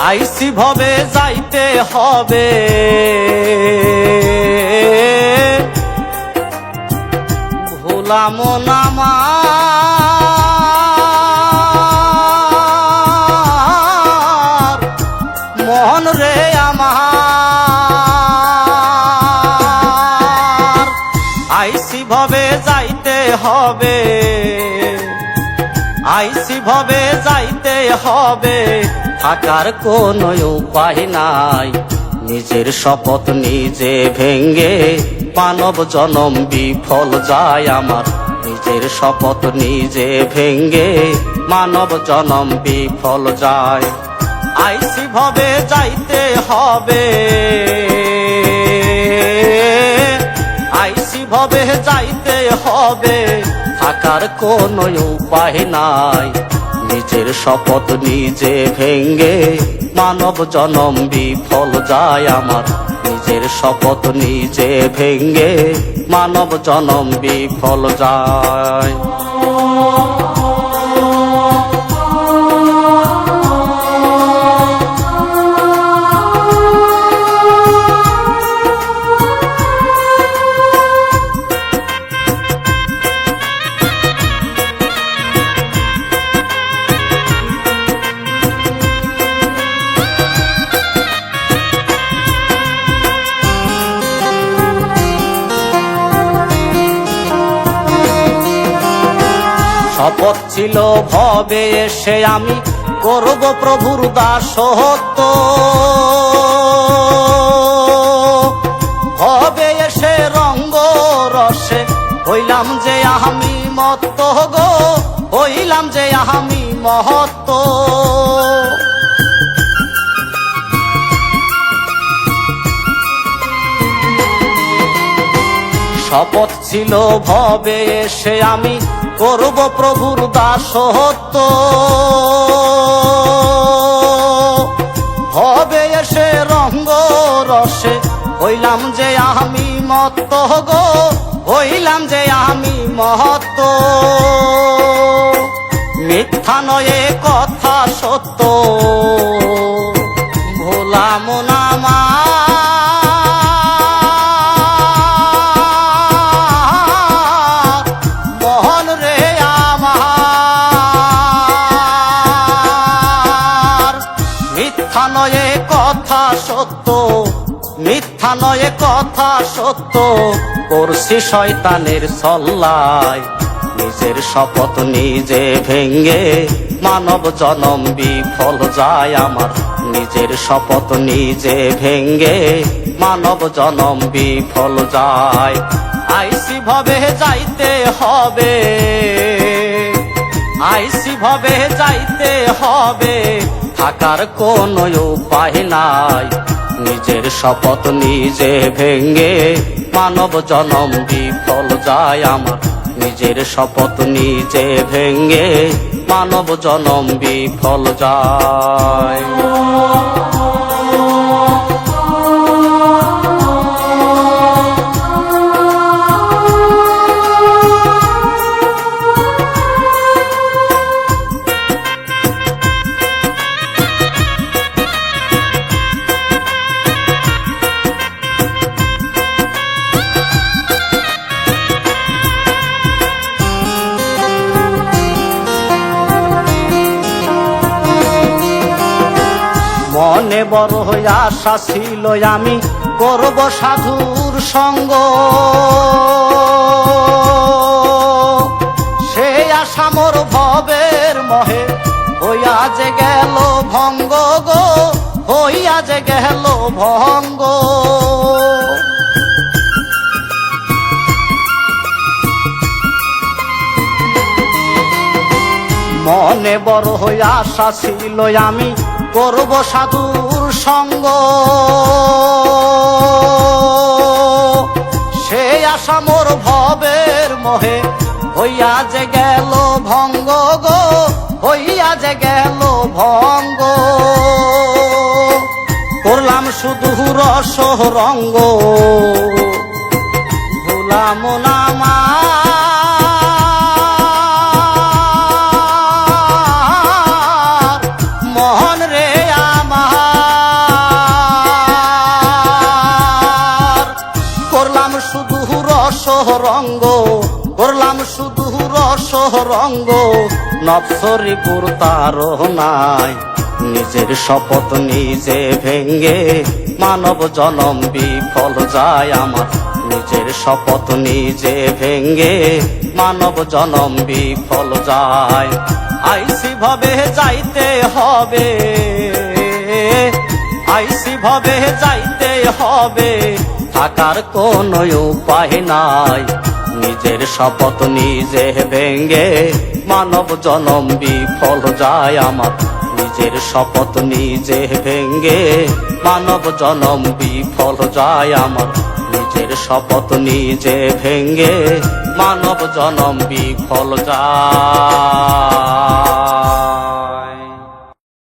আইসি ভবে যাইতে হবে, ভোলাম না আমার মন রে আমার। আইসি ভবে যাইতে হবে, আইসি ভবে যাইতে হবে, থাকার কোনো উপায় নাই। নিজের শপথ নিজে ভেঙ্গে মানব জনম বিফল যায় আমার। নিজের শপথ নিজে ভেঙ্গে মানব জনম বিফল যায়। আইসি ভবে যাইতে হবে, আইসি ভবে যাইতে হবে, থাকার কোনো উপায় নাই। নিজের শপথ নিজে ভেঙ্গে মানব জনম বিফল যায় আমার। নিজের শপথ নিজে ভেঙ্গে মানব জনম বিফল যায়। শপথ ছিল ভবে এসে আমি করব প্রভুর দাসত্ব। ভবে এসে রঙ্গ রসে হইলাম যে আমি মত্ত গো, হইলাম যে আমি মহত্ব। শপথ ছিল ভবে এসে আমি করব প্রভুর দাসত্ব। ভবে এসে রঙ্গ রসে হইলাম যে আমি মত্ত গো, হইলাম যে আমি মহত্ব। মিথ্যা নয় কথা সত্য, ভোলাম না মহন রে আমার। মিথ্যা নয় কথা সত্য, মিথ্যা নয় কথা সত্য, করছি শয়তানের সল্লায়। নিজের শপথ নিজে ভেঙ্গে মানব জনম বিফল যায় আমার। নিজের শপথ নিজে ভেঙ্গে মানব জনম বিফল যায়। আইসি ভবে যাইতে হবে, আইসি ভবে যাইতে হবে, থাকার কোনো উপায় নাই। নিজের শপথ নিজে ভেঙ্গে মানব জনম বিফল যায় আমার। নিজের শপথ নিজে ভেঙ্গে মানব জনম বিফল যায়। মনে বড় আশা ছিল আমি করব সাধুর সঙ্গ। সেই আশা মোর ভবের মহে হইয়া যে গেল ভঙ্গ গো, হইয়া যে গেল ভঙ্গ। মনে বড় আশা ছিল আমি করব সাধুর সঙ্গ। সেই আশা মোর ভবের মহে হইয়া যে গেল ভঙ্গ গো, হইয়া যে গেল ভঙ্গ। করলাম শুধু রস রঙ্গ, ভুলাম না মহন রে আমার। রস রঙ্গ, করলাম শুধু রস রঙ্গ, নফসরি নাই। নিজের শপথ নিজে ভেঙ্গে মানব জনম বিফল যায় আমার, নিজের শপথ নিজে ভেঙ্গে মানব জনম বিফল যায়। আইসি ভাবে যাইতে হবে, আইসি ভাবে যাইতে হবে, থাকার কোনো উপায় নাই। নিজের শপথ নিজে ভেঙ্গে মানব জনম বিফল যায় আমার, নিজের শপথ নিজে ভেঙ্গে মানব জনম বিফল যায় আমার, নিজের শপথ নিজে ভেঙ্গে মানব জনম বিফল যায়।